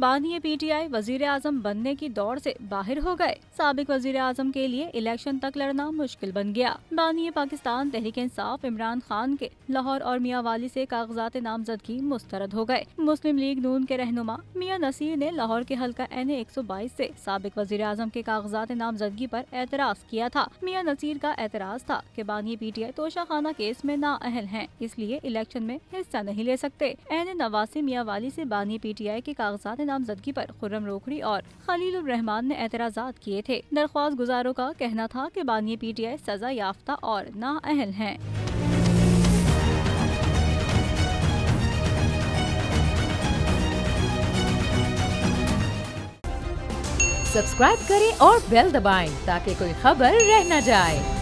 बानी PTI वजीर आजम बनने की दौड़ से बाहर हो गए। साबिक वजीर आजम के लिए इलेक्शन तक लड़ना मुश्किल बन गया। बानी पाकिस्तान तहरीक इंसाफ इमरान खान के लाहौर और मियांवाली से कागजात नामजदगी मुस्तरद हो गए। मुस्लिम लीग नून के रहनुमा मियां नसीर ने लाहौर के हल्का NA 122 से साबिक वजीर आजम के कागजात नामजदगी पर एतराज किया था। मियां नसीर का एतराज था कि बानी PTI तोशाखाना केस में नाअहल हैं, इसलिए इलेक्शन में हिस्सा नहीं ले सकते। NA 89 मियांवाली से बानी PTI के कागजात नामजदगी पर खुर्रम रोखड़ी और खलीलुर रहमान ने एतराजात किए थे। दरख्वास्त गुजारों का कहना था कि बानी PTI सजा याफ्ता और नाअहल हैं। सब्सक्राइब करें और बेल दबाएं ताकि कोई खबर रह न जाए।